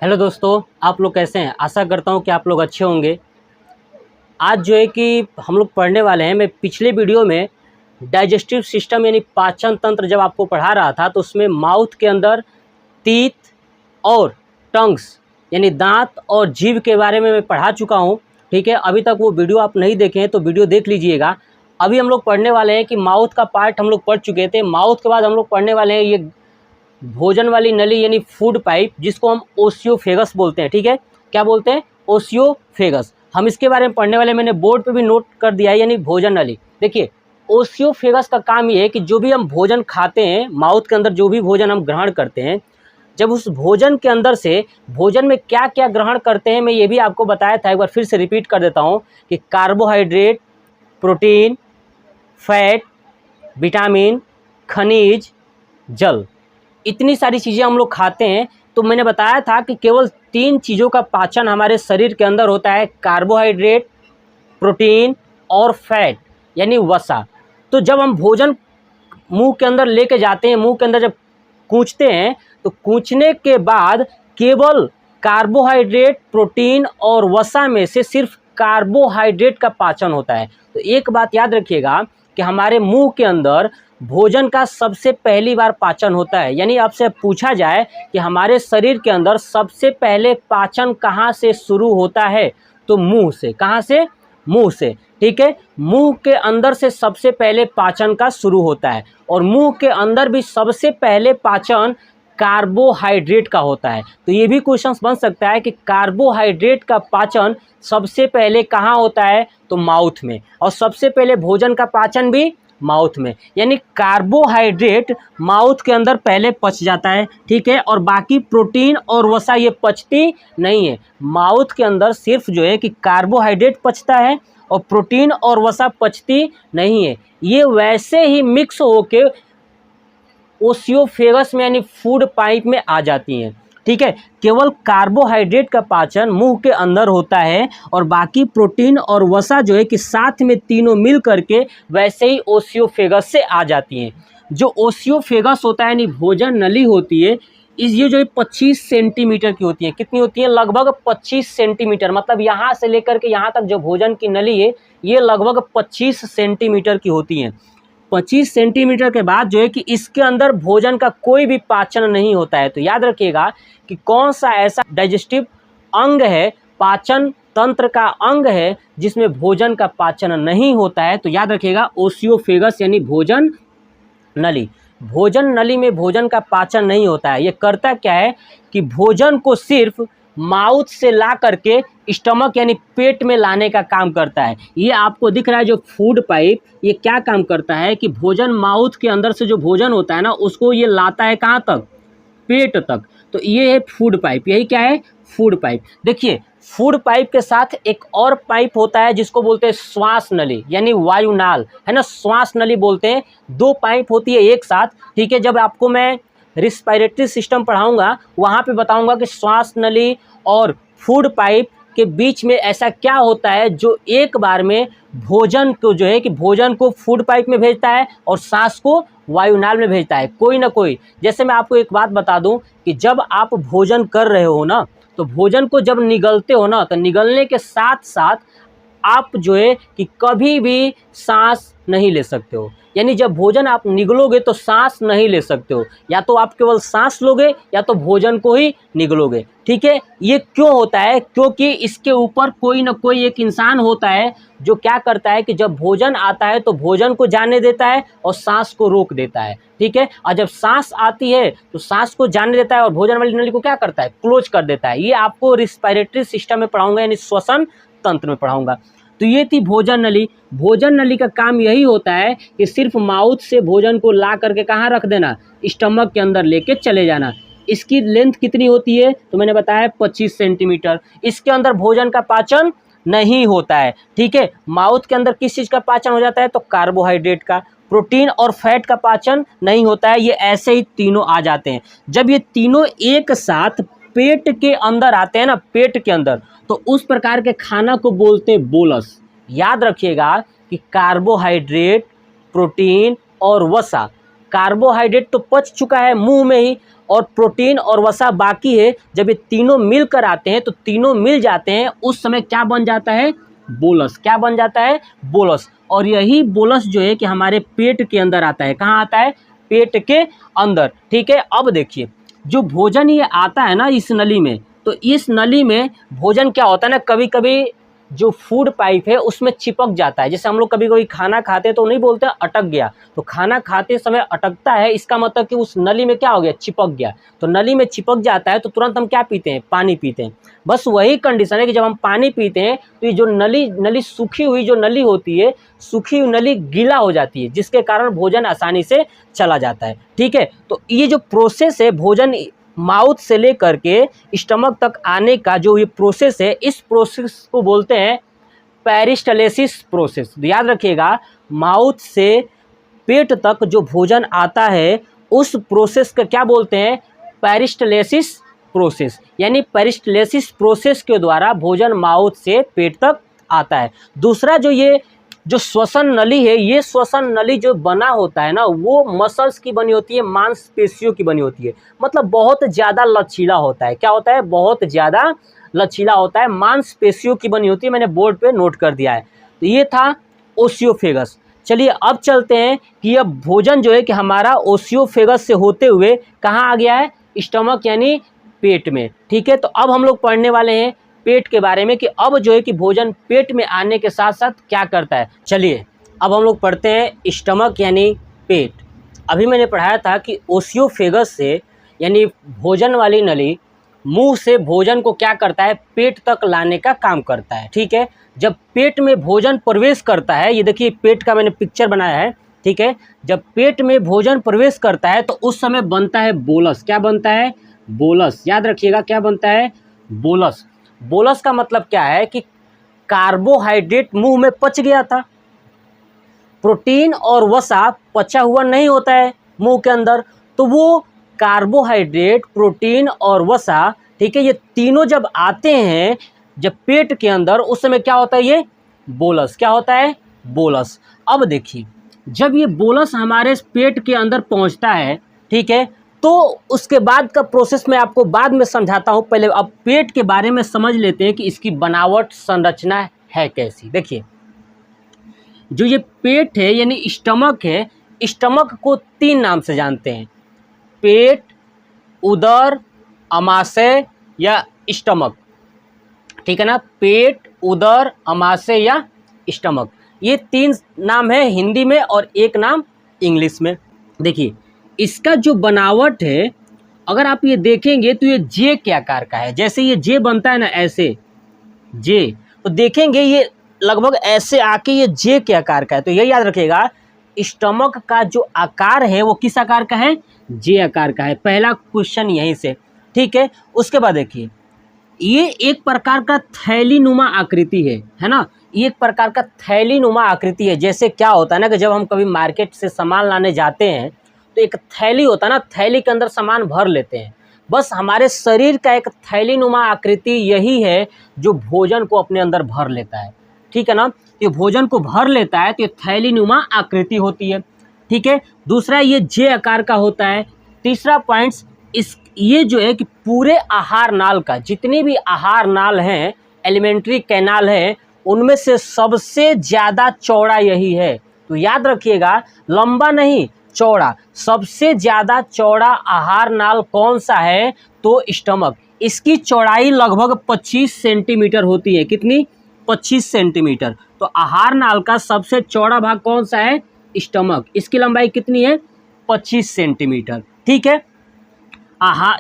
Hello दोस्तों, आप लोग कैसे हैं। आशा करता हूं कि आप लोग अच्छे होंगे। आज जो है कि हम लोग पढ़ने वाले हैं। मैं पिछले वीडियो में डाइजेस्टिव सिस्टम यानी पाचन तंत्र जब आपको पढ़ा रहा था तो उसमें माउथ के अंदर टीथ और टंग्स यानी दांत और जीभ के बारे में मैं पढ़ा चुका हूं। ठीक है, अभी तक वो वीडियो आप नहीं देखे हैं तो वीडियो देख लीजिएगा। अभी हम लोग पढ़ने वाले हैं कि माउथ का पार्ट हम लोग पढ़ चुके थे। माउथ के बाद हम लोग पढ़ने वाले हैं ये भोजन वाली नली यानी फूड पाइप, जिसको हम ओसियोफेगस बोलते हैं। ठीक है, क्या बोलते हैं? ओसियोफेगस। हम इसके बारे में पढ़ने वाले, मैंने बोर्ड पे भी नोट कर दिया है, यानी भोजन नली। देखिए, ओसियोफेगस का काम ये है कि जो भी हम भोजन खाते हैं, माउथ के अंदर जो भी भोजन हम ग्रहण करते हैं, जब उस भोजन के अंदर से भोजन में क्या क्या ग्रहण करते हैं, मैं ये भी आपको बताया था। एक बार फिर से रिपीट कर देता हूँ कि कार्बोहाइड्रेट, प्रोटीन, फैट, विटामिन, खनिज, जल, इतनी सारी चीज़ें हम लोग खाते हैं। तो मैंने बताया था कि केवल 3 चीज़ों का पाचन हमारे शरीर के अंदर होता है, कार्बोहाइड्रेट, प्रोटीन और फैट यानी वसा। तो जब हम भोजन मुंह के अंदर लेके जाते हैं, मुंह के अंदर जब कूचते हैं, तो कूचने के बाद केवल कार्बोहाइड्रेट, प्रोटीन और वसा में से सिर्फ कार्बोहाइड्रेट का पाचन होता है। तो एक बात याद रखिएगा कि हमारे मुंह के अंदर भोजन का सबसे पहली बार पाचन होता है। यानी आपसे पूछा जाए कि हमारे शरीर के अंदर सबसे पहले पाचन कहाँ से शुरू होता है, तो मुंह से। कहाँ से? मुंह से। ठीक है, मुंह के अंदर से सबसे पहले पाचन का शुरू होता है। और मुंह के अंदर भी सबसे पहले पाचन कार्बोहाइड्रेट का होता है। तो ये भी क्वेश्चन बन सकता है कि कार्बोहाइड्रेट का पाचन सबसे पहले कहाँ होता है, तो माउथ में। और सबसे पहले भोजन का पाचन भी माउथ में। यानी कार्बोहाइड्रेट माउथ के अंदर पहले पच जाता है। ठीक है, और बाकी प्रोटीन और वसा ये पचती नहीं है। माउथ के अंदर सिर्फ जो है कि कार्बोहाइड्रेट पचता है और प्रोटीन और वसा पचती नहीं है। ये वैसे ही मिक्स होके ओसियोफेगस में यानी फूड पाइप में आ जाती हैं। ठीक है, केवल कार्बोहाइड्रेट का पाचन मुंह के अंदर होता है और बाकी प्रोटीन और वसा जो है कि साथ में तीनों मिल करके वैसे ही ओसियोफेगस से आ जाती हैं। जो ओसियोफेगस होता है यानी भोजन नली होती है, ये जो 25 सेंटीमीटर की होती है। कितनी होती है? लगभग 25 सेंटीमीटर। मतलब यहाँ से लेकर के यहाँ तक जो भोजन की नली है, ये लगभग 25 सेंटीमीटर की होती है। 25 सेंटीमीटर के बाद जो है कि इसके अंदर भोजन का कोई भी पाचन नहीं होता है। तो याद रखिएगा कि कौन सा ऐसा डाइजेस्टिव अंग है, पाचन तंत्र का अंग है, जिसमें भोजन का पाचन नहीं होता है। तो याद रखिएगा ओसियोफेगस यानी भोजन नली। भोजन नली में भोजन का पाचन नहीं होता है। ये करता क्या है कि भोजन को सिर्फ माउथ से ला करके स्टमक यानी पेट में लाने का काम करता है। ये आपको दिख रहा है जो फूड पाइप, ये क्या काम करता है कि भोजन माउथ के अंदर से जो भोजन होता है ना, उसको ये लाता है कहाँ तक? पेट तक। तो ये है फूड पाइप। यही क्या है? Food pipe. देखिए, फूड पाइप के साथ एक और पाइप होता है जिसको बोलते हैं श्वास नली यानी वायुनाल, है ना। श्वास नली बोलते हैं। 2 पाइप होती है एक साथ। ठीक है, जब आपको मैं रिस्पायरेटरी सिस्टम पढ़ाऊंगा वहाँ पे बताऊंगा कि श्वास नली और फूड पाइप के बीच में ऐसा क्या होता है जो एक बार में भोजन को जो है कि भोजन को फूड पाइप में भेजता है और सांस को वायुनाल में भेजता है, कोई ना कोई। जैसे मैं आपको एक बात बता दूं कि जब आप भोजन कर रहे हो ना, तो भोजन को जब निगलते हो ना, तो निगलने के साथ साथ आप जो है कि कभी भी सांस नहीं ले सकते हो। यानी जब भोजन आप निगलोगे तो सांस नहीं ले सकते हो। या तो आप केवल सांस लोगे या तो भोजन को ही निगलोगे। ठीक है, ये क्यों होता है? क्योंकि इसके ऊपर कोई ना कोई एक इंसान होता है जो क्या करता है कि जब भोजन आता है तो भोजन को जाने देता है और सांस को रोक देता है। ठीक है, और जब सांस आती है तो सांस को जाने देता है और भोजन वाली नली को क्या करता है? क्लोज कर देता है। ये आपको रिस्पायरेटरी सिस्टम में पढ़ाऊंगा यानी श्वसन तंत्र में पढ़ाऊंगा। तो ये थी भोजन नली। भोजन नली का काम यही होता है कि सिर्फ माउथ से भोजन को ला करके कहाँ रख देना? स्टमक के अंदर लेके चले जाना। इसकी लेंथ कितनी होती है? तो मैंने बताया 25 सेंटीमीटर। इसके अंदर भोजन का पाचन नहीं होता है। ठीक है, माउथ के अंदर किस चीज़ का पाचन हो जाता है? तो कार्बोहाइड्रेट का। प्रोटीन और फैट का पाचन नहीं होता है। ये ऐसे ही तीनों आ जाते हैं। जब ये तीनों एक साथ पेट के अंदर आते हैं ना, पेट के अंदर, तो उस प्रकार के खाना को बोलते हैं बोलस। याद रखिएगा कि कार्बोहाइड्रेट, प्रोटीन और वसा कार्बोहाइड्रेट तो पच चुका है मुंह में ही, और प्रोटीन और वसा बाकी है। जब ये तीनों मिलकर आते हैं तो तीनों मिल जाते हैं, उस समय क्या बन जाता है? बोलस। क्या बन जाता है? बोलस। और यही बोलस जो है कि हमारे पेट के अंदर आता है। कहाँ आता है? पेट के अंदर। ठीक है, अब देखिए जो भोजन ये आता है ना इस नली में, तो इस नली में भोजन क्या होता है ना, कभी कभी जो फूड पाइप है उसमें चिपक जाता है। जैसे हम लोग कभी कभी खाना खाते हैं तो नहीं बोलते अटक गया, तो खाना खाते समय अटकता है, इसका मतलब कि उस नली में क्या हो गया? चिपक गया। तो नली में चिपक जाता है तो तुरंत हम क्या पीते हैं? पानी पीते हैं। बस वही कंडीशन है कि जब हम पानी पीते हैं तो ये जो नली सूखी हुई जो नली होती है, सूखी हुई नली गीला हो जाती है, जिसके कारण भोजन आसानी से चला जाता है। ठीक है, तो ये जो प्रोसेस है भोजन माउथ से लेकर के स्टमक तक आने का जो ये प्रोसेस है, इस प्रोसेस को बोलते हैं पेरिस्टलेसिस प्रोसेस। याद रखिएगा, माउथ से पेट तक जो भोजन आता है उस प्रोसेस का क्या बोलते हैं? पेरिस्टलेसिस प्रोसेस। यानी पेरिस्टलेसिस प्रोसेस के द्वारा भोजन माउथ से पेट तक आता है। दूसरा जो श्वसन नली है, ये श्वसन नली जो बना होता है ना, वो मसल्स की बनी होती है, मांसपेशियों की बनी होती है। मतलब बहुत ज़्यादा लचीला होता है। क्या होता है? बहुत ज़्यादा लचीला होता है, मांसपेशियों की बनी होती है। मैंने बोर्ड पे नोट कर दिया है। तो ये था ओसियोफेगस। चलिए अब चलते हैं कि अब भोजन जो है कि हमारा ओसियोफेगस से होते हुए कहाँ आ गया है? स्टमक यानी पेट में। ठीक है, तो अब हम लोग पढ़ने वाले हैं पेट के बारे में कि अब जो है कि भोजन पेट में आने के साथ साथ क्या करता है। चलिए अब हम लोग पढ़ते हैं स्टमक यानी पेट। अभी मैंने पढ़ाया था कि ओसियोफेगस से यानी भोजन वाली नली मुंह से भोजन को क्या करता है? पेट तक लाने का काम करता है। ठीक है, जब पेट में भोजन प्रवेश करता है, ये देखिए पेट का मैंने पिक्चर बनाया है। ठीक है, जब पेट में भोजन प्रवेश करता है तो उस समय बनता है बोलस। क्या बनता है? बोलस। याद रखिएगा क्या बनता है? बोलस। बोलस का मतलब क्या है कि कार्बोहाइड्रेट मुंह में पच गया था, प्रोटीन और वसा पचा हुआ नहीं होता है मुंह के अंदर, तो वो कार्बोहाइड्रेट, प्रोटीन और वसा, ठीक है, ये तीनों जब आते हैं जब पेट के अंदर, उस समय क्या होता है? ये बोलस। क्या होता है? बोलस। अब देखिए जब ये बोलस हमारे पेट के अंदर पहुंचता है, ठीक है, तो उसके बाद का प्रोसेस मैं आपको बाद में समझाता हूं। पहले अब पेट के बारे में समझ लेते हैं कि इसकी बनावट, संरचना है कैसी। देखिए जो ये पेट है यानी स्टमक है, स्टमक को 3 नाम से जानते हैं: पेट, उदर, अमाशय या स्टमक। ठीक है ना, पेट, उदर, अमाशय या स्टमक, ये 3 नाम है हिंदी में और एक नाम इंग्लिश में। देखिए इसका जो बनावट है, अगर आप ये देखेंगे तो ये जे के आकार का है। जैसे ये जे बनता है ना, ऐसे जे, तो देखेंगे ये लगभग ऐसे आके ये जे के आकार का है। तो ये याद रखिएगा, स्टमक का जो आकार है वो किस आकार का है? जे आकार का है। पहला क्वेश्चन यहीं से। ठीक है, उसके बाद देखिए ये एक प्रकार का थैलीनुमा आकृति है ना, ये एक प्रकार का थैलीनुमा आकृति है। जैसे क्या होता है ना कि जब हम कभी मार्केट से सामान लाने जाते हैं तो एक थैली होता है ना, थैली के अंदर सामान भर लेते हैं। बस हमारे शरीर का एक थैलीनुमा आकृति यही है जो भोजन को अपने अंदर भर लेता है। ठीक है ना, ये भोजन को भर लेता है तो ये थैलीनुमा आकृति होती है। ठीक है, दूसरा ये जे आकार का होता है। तीसरा पॉइंट्स, ये जो है कि पूरे आहार नाल का, जितने भी आहार नाल हैं, एलिमेंट्री कैनाल है, उनमें से सबसे ज़्यादा चौड़ा यही है। तो याद रखिएगा, लंबा नहीं, चौड़ा। सबसे ज़्यादा चौड़ा आहार नाल कौन सा है? तो स्टमक। इसकी चौड़ाई लगभग 25 सेंटीमीटर होती है। कितनी? 25 सेंटीमीटर। तो आहार नाल का सबसे चौड़ा भाग कौन सा है? स्टमक। इसकी लंबाई कितनी है? 25 सेंटीमीटर। ठीक है,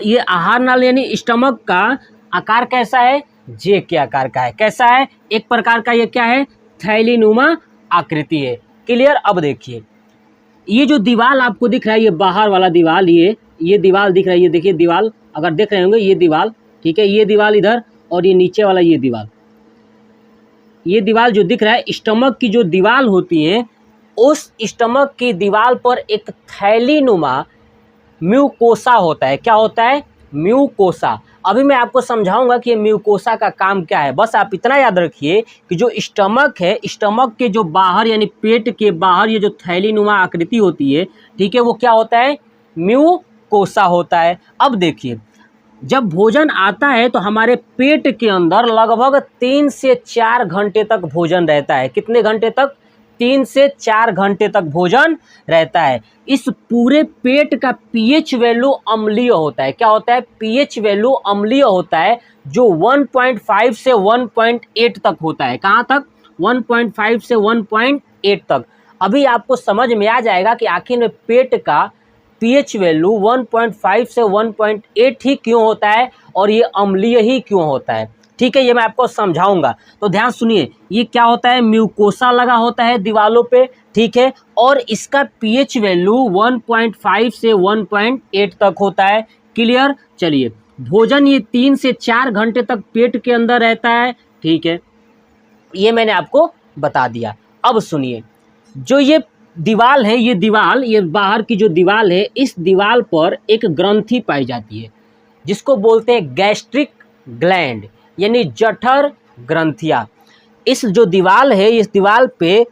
ये आहार नाल यानी स्टमक का आकार कैसा है? जे के आकार का है। कैसा है? एक प्रकार का ये क्या है? थैलीनुमा आकृति है। क्लियर? अब देखिए ये जो दीवार आपको दिख रहा है, ये बाहर वाला दीवार, ये दीवार दिख रहा है, ये देखिए दीवार, अगर देख रहे होंगे ये दीवार, ठीक है, ये दीवार इधर, और ये नीचे वाला ये दीवार, ये दीवार जो दिख रहा है, स्टमक की जो दीवार होती है, उस स्टमक की दीवार पर एक थैलीनुमा म्यूकोसा होता है। क्या होता है? म्यूकोसा। अभी मैं आपको समझाऊंगा कि ये म्यूकोसा का काम क्या है। बस आप इतना याद रखिए कि जो स्टमक है, स्टमक के जो बाहर यानी पेट के बाहर ये जो थैलीनुमा आकृति होती है, ठीक है, वो क्या होता है, म्यूकोसा होता है। अब देखिए, जब भोजन आता है तो हमारे पेट के अंदर लगभग 3 से 4 घंटे तक भोजन रहता है। कितने घंटे तक? 3 से 4 घंटे तक भोजन रहता है। इस पूरे पेट का पीएच वैल्यू अम्लीय होता है। क्या होता है? पीएच वैल्यू अम्लीय होता है, जो 1.5 से 1.8 तक होता है। कहाँ तक? 1.5 से 1.8 तक। अभी आपको समझ में आ जाएगा कि आखिर में पेट का पीएच वैल्यू 1.5 से 1.8 ही क्यों होता है और ये अम्लीय ही क्यों होता है। ठीक है, ये मैं आपको समझाऊंगा। तो ध्यान सुनिए, ये क्या होता है, म्यूकोसा लगा होता है दीवालों पे, ठीक है, और इसका पीएच वैल्यू 1.5 से 1.8 तक होता है। क्लियर? चलिए, भोजन ये 3 से 4 घंटे तक पेट के अंदर रहता है, ठीक है, ये मैंने आपको बता दिया। अब सुनिए, जो ये दीवाल है, ये दीवाल, ये बाहर की जो दीवाल है, इस दीवाल पर एक ग्रंथि पाई जाती है जिसको बोलते हैं गैस्ट्रिक ग्लैंड, यानी जठर ग्रंथियाँ। इस जो दीवाल है, इस दीवाल पे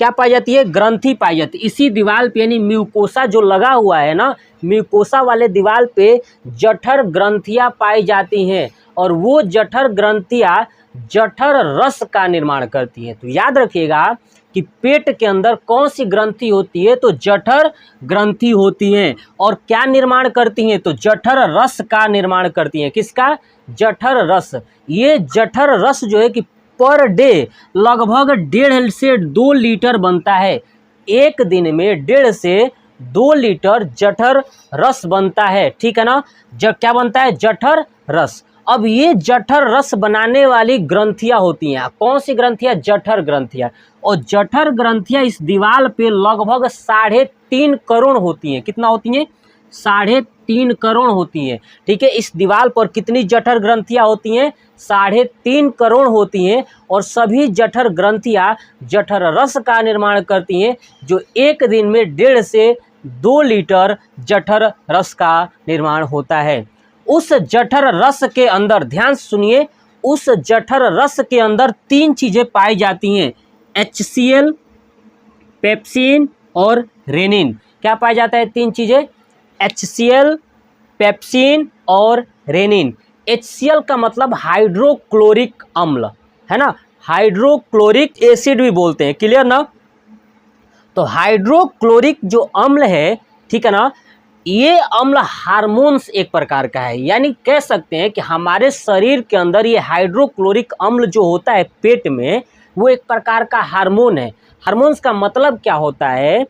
क्या पाई जाती है? ग्रंथि पाई जाती है। इसी दीवाल पे यानी म्यूकोसा जो लगा हुआ है ना, म्यूकोसा वाले दीवाल पे जठर ग्रंथियाँ पाई जाती हैं, और वो जठर ग्रंथियाँ जठर रस का निर्माण करती हैं। तो याद रखिएगा कि पेट के अंदर कौन सी ग्रंथि होती है? तो जठर ग्रंथि होती हैं। और क्या निर्माण करती हैं? तो जठर रस का निर्माण करती हैं। किसका? जठर रस। ये जठर रस जो है कि पर डे लगभग 1.5 से 2 लीटर बनता है। एक दिन में 1.5 से 2 लीटर जठर रस बनता है, ठीक है ना। क्या बनता है? जठर रस। अब ये जठर रस बनाने वाली ग्रंथियां होती हैं। कौन सी ग्रंथियां? जठर ग्रंथियां। और जठर ग्रंथियां इस दीवार पे लगभग 3.5 करोड़ होती हैं। कितना होती हैं? 3.5 करोड़ होती हैं, ठीक है। इस दीवार पर कितनी जठर ग्रंथियां होती हैं? 3.5 करोड़ होती हैं। और सभी जठर ग्रंथियां जठर रस का निर्माण करती हैं, जो एक दिन में 1.5 से 2 लीटर जठर रस का निर्माण होता है। उस जठर रस के अंदर, ध्यान सुनिए, उस जठर रस के अंदर 3 चीजें पाई जाती हैं, HCl, पेप्सिन और रेनिन। क्या पाया जाता है? 3 चीजें, HCl, पेप्सिन और रेनिन। HCl का मतलब हाइड्रोक्लोरिक अम्ल है ना, हाइड्रोक्लोरिक एसिड भी बोलते हैं। क्लियर ना? तो हाइड्रोक्लोरिक जो अम्ल है, ठीक है ना, ये अम्ल हार्मोन्स एक प्रकार का है। यानी कह सकते हैं कि हमारे शरीर के अंदर ये हाइड्रोक्लोरिक अम्ल जो होता है पेट में, वो एक प्रकार का हार्मोन है। हार्मोन्स का मतलब क्या होता है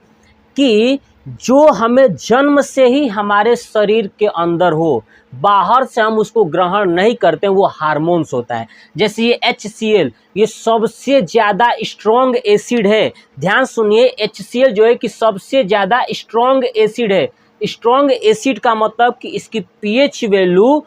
कि जो हमें जन्म से ही हमारे शरीर के अंदर हो, बाहर से हम उसको ग्रहण नहीं करते हैं, वो हार्मोन्स होता है। जैसे ये HCl, ये सबसे ज़्यादा स्ट्रॉन्ग एसिड है। ध्यान सुनिए, HCl जो है कि सबसे ज़्यादा स्ट्रॉन्ग एसिड है। स्ट्रॉन्ग एसिड का मतलब कि इसकी पीएच वैल्यू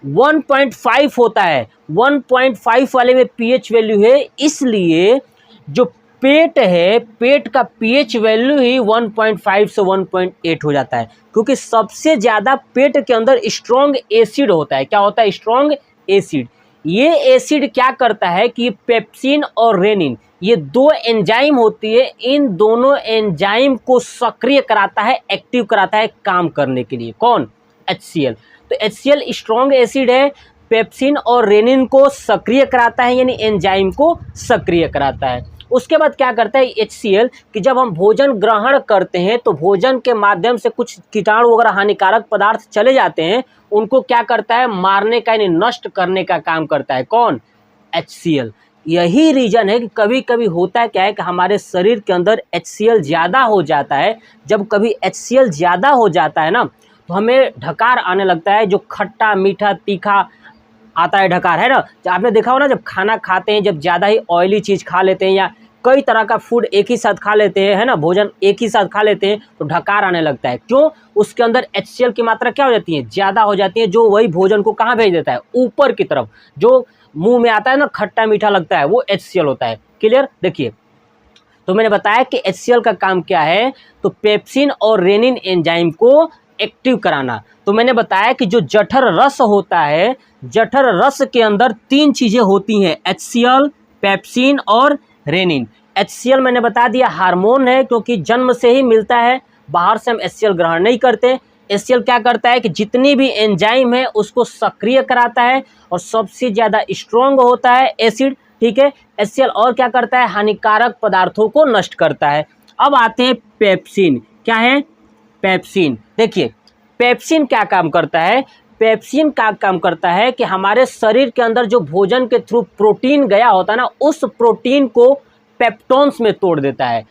1.5 होता है। 1.5 वाले में पीएच वैल्यू है, इसलिए जो पेट है, पेट का पीएच वैल्यू ही 1.5 से 1.8 हो जाता है, क्योंकि सबसे ज़्यादा पेट के अंदर स्ट्रॉन्ग एसिड होता है। क्या होता है? Strong acid. ये एसिड क्या करता है कि पेप्सिन और रेनिन, ये 2 एंजाइम होती है, इन दोनों एंजाइम को सक्रिय कराता है, एक्टिव कराता है काम करने के लिए। कौन? HCl। तो HCl स्ट्रॉन्ग एसिड है, पेप्सिन और रेनिन को सक्रिय कराता है, यानी एंजाइम को सक्रिय कराता है। उसके बाद क्या करता है HCl कि जब हम भोजन ग्रहण करते हैं तो भोजन के माध्यम से कुछ कीटाणु वगैरह हानिकारक पदार्थ चले जाते हैं, उनको क्या करता है? मारने का यानी नष्ट करने का काम करता है। कौन? HCl। यही रीजन है कि कभी कभी होता है क्या है कि हमारे शरीर के अंदर HCl ज़्यादा हो जाता है। जब कभी HCl ज़्यादा हो जाता है ना, तो हमें ढकार आने लगता है, जो खट्टा मीठा तीखा आता है ढकार, है ना। आपने देखा हो ना, जब खाना खाते हैं, जब ज़्यादा ही ऑयली चीज़ खा लेते हैं या कई तरह का फूड एक ही साथ खा लेते हैं, है ना, भोजन एक ही साथ खा लेते हैं, तो ढकार आने लगता है। क्यों? उसके अंदर HCl की मात्रा क्या हो जाती है? ज़्यादा हो जाती है, जो वही भोजन को कहाँ भेज देता है? ऊपर की तरफ। जो मुंह में आता है ना, खट्टा मीठा लगता है, वो HCl होता है। क्लियर? देखिए, तो मैंने बताया कि HCl का काम क्या है, तो पेप्सिन और रेनिन एंजाइम को एक्टिव कराना। तो मैंने बताया कि जो जठर रस होता है, जठर रस के अंदर 3 चीज़ें होती हैं, HCl, पेप्सिन और रेनिन। HCl मैंने बता दिया हार्मोन है, क्योंकि जन्म से ही मिलता है, बाहर से हम HCl ग्रहण नहीं करते। HCl क्या करता है कि जितनी भी एंजाइम है उसको सक्रिय कराता है और सबसे ज़्यादा स्ट्रॉन्ग होता है एसिड, ठीक है। HCl और क्या करता है, हानिकारक पदार्थों को नष्ट करता है। अब आते हैं पेप्सिन। क्या है, पेप्सिन। देखिए पेप्सिन क्या काम करता है, पेप्सिन का काम करता है कि हमारे शरीर के अंदर जो भोजन के थ्रू प्रोटीन गया होता है ना, उस प्रोटीन को पेप्टोन्स में तोड़ देता है।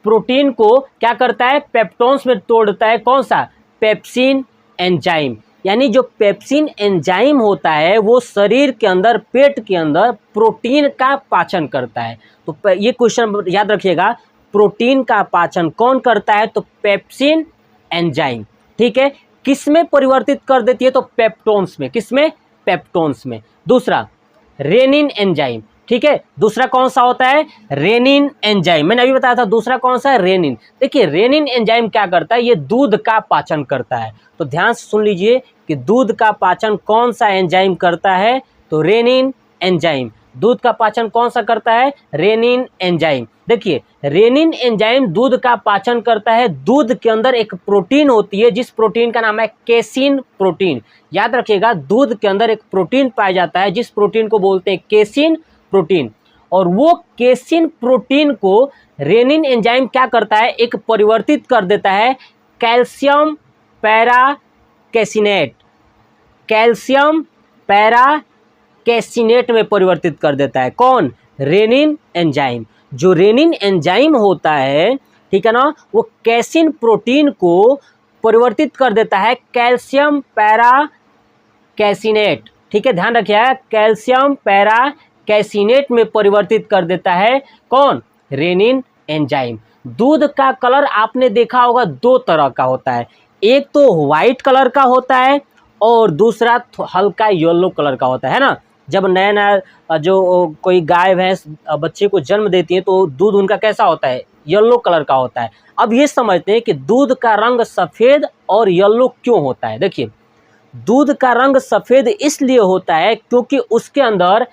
प्रोटीन को क्या करता है, पेप्टोन्स में तोड़ देता है। कौन सा, पेप्सिन एंजाइम। यानी जो पेप्सिन एंजाइम होता है वो शरीर के अंदर, पेट के अंदर प्रोटीन का पाचन करता है। तो ये क्वेश्चन याद रखिएगा, प्रोटीन का पाचन कौन करता है, तो पेप्सिन एंजाइम, ठीक है। किस में परिवर्तित कर देती है, तो पेप्टोन्स में। किस में, पेप्टोन्स में। दूसरा रेनिन एंजाइम, ठीक है। दूसरा कौन सा होता है, रेनिन एंजाइम। मैंने अभी बताया था दूसरा कौन सा है, रेनिन। देखिए रेनिन एंजाइम क्या करता है, ये दूध का पाचन करता है। तो ध्यान से सुन लीजिए कि दूध का पाचन कौन सा एंजाइम करता है, तो रेनिन एंजाइम। दूध का पाचन कौन सा करता है, रेनिन एंजाइम। देखिए रेनिन एंजाइम दूध का पाचन करता है। दूध के अंदर एक प्रोटीन होती है जिस प्रोटीन का नाम है केसिन प्रोटीन। याद रखिएगा, दूध के अंदर एक प्रोटीन पाया जाता है जिस प्रोटीन को बोलते हैं केसिन प्रोटीन। और वो केसिन प्रोटीन को रेनिन एंजाइम क्या करता है, एक परिवर्तित कर देता है कैल्शियम पैरा कैसिनेट, कैल्शियम पैरा कैसिनेट में परिवर्तित कर देता है। कौन, रेनिन एंजाइम। जो रेनिन एंजाइम होता है, ठीक है ना, वो कैसिन प्रोटीन को परिवर्तित कर देता है कैल्शियम पैरा कैसिनेट, ठीक है। ध्यान रखिए, कैल्शियम पैरा कैसिनेट में परिवर्तित कर देता है। कौन, रेनिन एंजाइम। दूध का कलर आपने देखा होगा 2 तरह का होता है, एक तो वाइट कलर का होता है और दूसरा हल्का येलो कलर का होता है ना। जब नया नया जो कोई गाय भैंस बच्चे को जन्म देती है तो दूध उनका कैसा होता है, येलो कलर का होता है। अब ये समझते हैं कि दूध का रंग सफ़ेद और येलो क्यों होता है। देखिए दूध का रंग सफ़ेद इसलिए होता है क्योंकि उसके अंदर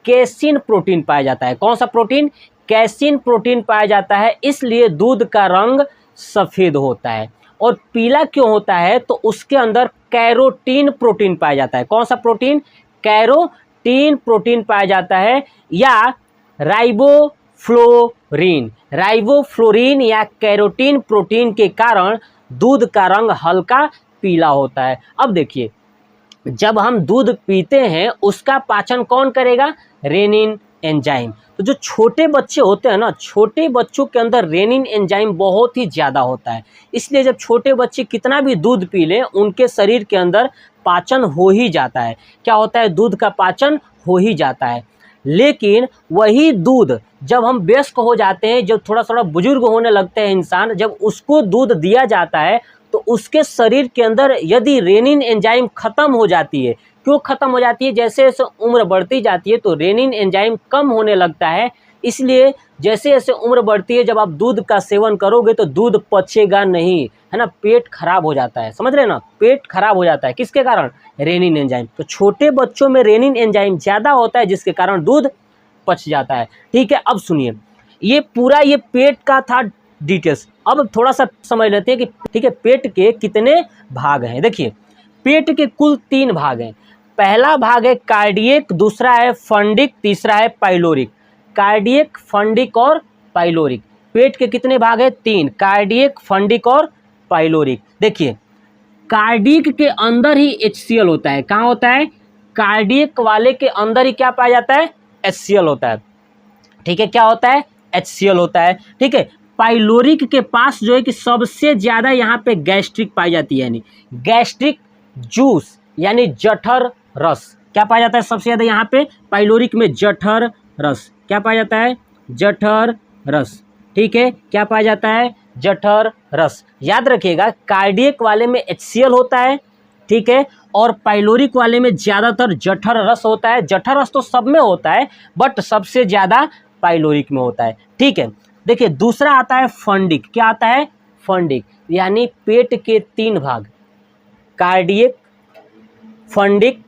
कैसिन प्रोटीन पाया जाता है। कौन सा प्रोटीन, कैसिन प्रोटीन पाया जाता है, इसलिए दूध का रंग सफ़ेद होता है। और पीला क्यों होता है, तो उसके अंदर कैरोटीन प्रोटीन पाया जाता है। कौन सा प्रोटीन, कैरोटीन प्रोटीन पाया जाता है, या राइबोफ्लोरिन। राइबोफ्लोरिन या कैरोटीन प्रोटीन के कारण दूध का रंग हल्का पीला होता है। अब देखिए जब हम दूध पीते हैं उसका पाचन कौन करेगा, रेनिन एंजाइम। तो जो छोटे बच्चे होते हैं ना, छोटे बच्चों के अंदर रेनिन एंजाइम बहुत ही ज़्यादा होता है। इसलिए जब छोटे बच्चे कितना भी दूध पी लें उनके शरीर के अंदर पाचन हो ही जाता है। क्या होता है, दूध का पाचन हो ही जाता है। लेकिन वही दूध जब हम वयस्क हो जाते हैं, जब थोड़ा थोड़ा बुजुर्ग होने लगते हैं इंसान, जब उसको दूध दिया जाता है तो उसके शरीर के अंदर यदि रेनिन एंजाइम ख़त्म हो जाती है, क्यों ख़त्म हो जाती है, जैसे जैसे उम्र बढ़ती जाती है तो रेनिन एंजाइम कम होने लगता है। इसलिए जैसे जैसे उम्र बढ़ती है, जब आप दूध का सेवन करोगे तो दूध पचेगा नहीं, है ना, पेट खराब हो जाता है। समझ रहे हैं ना, पेट खराब हो जाता है किसके कारण, रेनिन एंजाइम। तो छोटे बच्चों में रेनिन एंजाइम ज़्यादा होता है जिसके कारण दूध पच जाता है। ठीक है, अब सुनिए, ये पूरा ये पेट का था डिटेल्स। अब थोड़ा सा समझ लेते हैं कि ठीक है पेट के कितने भाग हैं। देखिए पेट के कुल 3 भाग हैं। पहला भाग है कार्डियक, दूसरा है फंडिक, तीसरा है पाइलोरिक। कार्डियक, फंडिक और पाइलोरिक। पेट के कितने भाग हैं, 3, कार्डियक, फंडिक और पाइलोरिक। देखिए कार्डियक के अंदर ही HCl होता है। कहाँ होता है, कार्डियक वाले के अंदर ही क्या पाया जाता है, HCl होता है। ठीक है, क्या होता है, HCl होता है। ठीक है, पाइलोरिक के पास जो है कि सबसे ज़्यादा यहाँ पे गैस्ट्रिक पाई जाती है, यानी गैस्ट्रिक जूस यानी जठर रस। क्या पाया जाता है सबसे ज़्यादा यहाँ पे, पाइलोरिक में जठर रस। क्या पाया जाता है, जठर रस। ठीक है, क्या पाया जाता है, जठर रस। याद रखिएगा कार्डियक वाले में HCl होता है, ठीक है, और पाइलोरिक वाले में ज़्यादातर जठर रस होता है। जठर रस तो सब में होता है बट सबसे ज़्यादा पाइलोरिक में होता है। ठीक है, देखिए दूसरा आता है फंडिक। क्या आता है, फंडिक, यानी पेट के 3 भाग। Cardiac, fundic,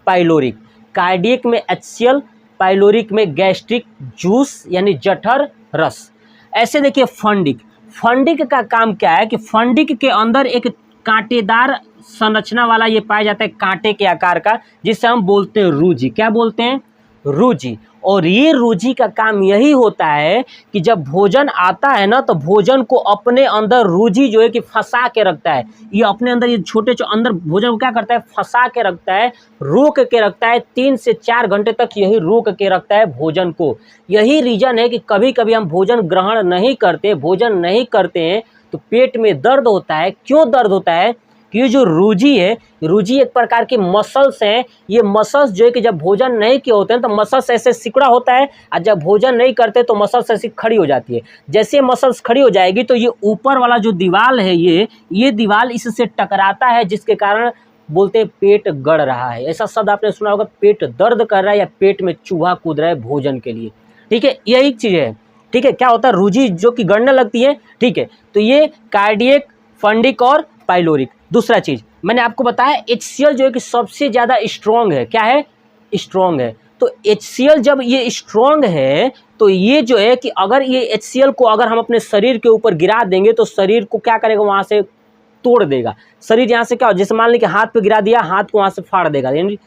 pyloric. कार्डियक में HCl, पाइलोरिक में गैस्ट्रिक जूस यानी जठर रस। ऐसे देखिए फंडिक, फंडिक का काम क्या है कि फंडिक के अंदर एक कांटेदार संरचना वाला ये पाया जाता है, कांटे के आकार का, जिसे हम बोलते हैं रूजी। क्या बोलते हैं? रूजी। और ये रूजी का काम यही होता है कि जब भोजन आता है ना, तो भोजन को अपने अंदर रूजी जो है कि फंसा के रखता है। ये अपने अंदर, ये छोटे अंदर भोजन को क्या करता है? फंसा के रखता है, रोक के रखता है। 3 से 4 घंटे तक यही रोक के रखता है भोजन को। यही रीजन है कि कभी कभी हम भोजन ग्रहण नहीं करते, भोजन नहीं करते हैं तो पेट में दर्द होता है। क्यों दर्द होता है? कि ये जो रूजी है, रूजी एक प्रकार की मसल्स हैं। ये मसल्स जो है कि जब भोजन नहीं किए होते हैं तो मसल्स ऐसे सिकुड़ा होता है, और जब भोजन नहीं करते तो मसल्स ऐसी खड़ी हो जाती है। जैसे मसल्स खड़ी हो जाएगी तो ये ऊपर वाला जो दीवार है, ये दीवार इससे टकराता है, जिसके कारण बोलते हैं पेट गड़ रहा है। ऐसा शब्द आपने सुना होगा, पेट दर्द कर रहा है या पेट में चूहा कूद रहा है भोजन के लिए। ठीक है, यही चीज़ है। ठीक है, क्या होता है? रूजी जो कि गड़ने लगती है। ठीक है, तो ये कार्डियक, फंडिक और पाइलोरिक। दूसरा चीज़ मैंने आपको बताया, HCl जो है कि सबसे ज़्यादा स्ट्रॉन्ग है। क्या है? स्ट्रॉन्ग है। तो HCl जब ये स्ट्रॉन्ग है तो ये जो है कि अगर ये HCl को अगर हम अपने शरीर के ऊपर गिरा देंगे तो शरीर को क्या करेगा? वहाँ से तोड़ देगा। शरीर यहाँ से क्या हो, जैसे मान लीजिए कि हाथ पे गिरा दिया, हाथ को वहाँ से फाड़ देगा, यानी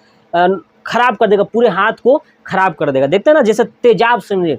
खराब कर देगा, पूरे हाथ को खराब कर देगा। देखते हैं ना, जैसे तेजाब, समझिए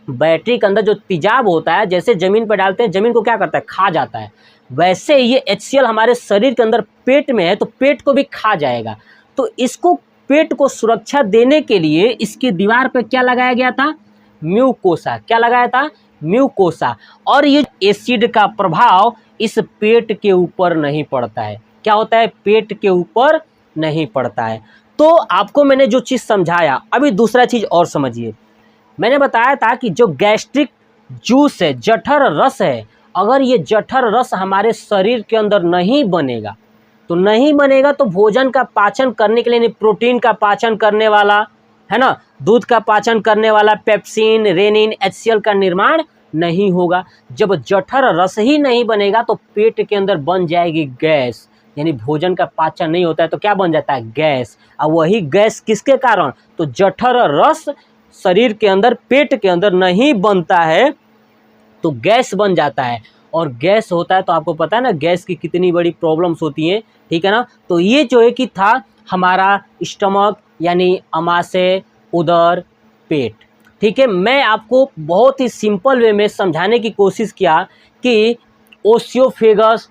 बैटरी के अंदर जो तेजाब होता है, जैसे ज़मीन पर डालते हैं, ज़मीन को क्या करता है? खा जाता है। वैसे ये HCl हमारे शरीर के अंदर पेट में है तो पेट को भी खा जाएगा। तो इसको, पेट को सुरक्षा देने के लिए इसकी दीवार पे क्या लगाया गया था? म्यूकोसा। क्या लगाया था? म्यूकोसा। और ये एसिड का प्रभाव इस पेट के ऊपर नहीं पड़ता है। क्या होता है? पेट के ऊपर नहीं पड़ता है। तो आपको मैंने जो चीज़ समझाया, अभी दूसरा चीज़ और समझिए। मैंने बताया था कि जो गैस्ट्रिक जूस है, जठर रस है, अगर ये जठर रस हमारे शरीर के अंदर नहीं बनेगा तो भोजन का पाचन करने के लिए, प्रोटीन का पाचन करने वाला है ना, दूध का पाचन करने वाला पेप्सिन, रेनिन, HCl का निर्माण नहीं होगा। जब जठर रस ही नहीं बनेगा तो पेट के अंदर बन जाएगी गैस, यानी भोजन का पाचन नहीं होता है तो क्या बन जाता है? गैस। और वही गैस किसके कारण? तो जठर रस शरीर के अंदर, पेट के अंदर नहीं बनता है तो गैस बन जाता है। और गैस होता है तो आपको पता है ना गैस की कितनी बड़ी प्रॉब्लम्स होती हैं। ठीक है ना, तो ये जो है कि था हमारा स्टमक, यानी अमाशय, उदर, पेट। ठीक है, मैं आपको बहुत ही सिंपल वे में समझाने की कोशिश किया कि ओसियोफेगस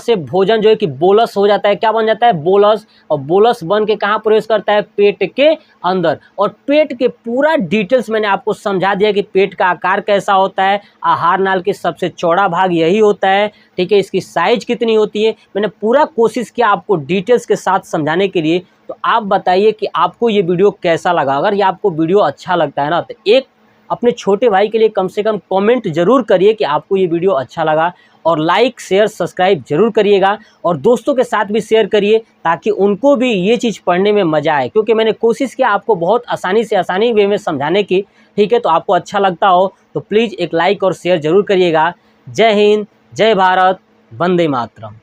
से भोजन जो है कि बोलस हो जाता है। क्या बन जाता है? बोलस। और बोलस बन के कहाँ प्रवेश करता है? पेट के अंदर। और पेट के पूरा डिटेल्स मैंने आपको समझा दिया कि पेट का आकार कैसा होता है, आहार नाल के सबसे चौड़ा भाग यही होता है। ठीक है, इसकी साइज कितनी होती है, मैंने पूरा कोशिश किया आपको डिटेल्स के साथ समझाने के लिए। तो आप बताइए कि आपको ये वीडियो कैसा लगा। अगर ये आपको वीडियो अच्छा लगता है ना, तो एक अपने छोटे भाई के लिए कम से कम कमेंट जरूर करिए कि आपको ये वीडियो अच्छा लगा, और लाइक, शेयर, सब्सक्राइब जरूर करिएगा, और दोस्तों के साथ भी शेयर करिए ताकि उनको भी ये चीज़ पढ़ने में मज़ा आए, क्योंकि मैंने कोशिश किया आपको बहुत आसानी वे में समझाने की। ठीक है, तो आपको अच्छा लगता हो तो प्लीज़ एक लाइक और शेयर जरूर करिएगा। जय हिंद, जय भारत, वंदे मातरम।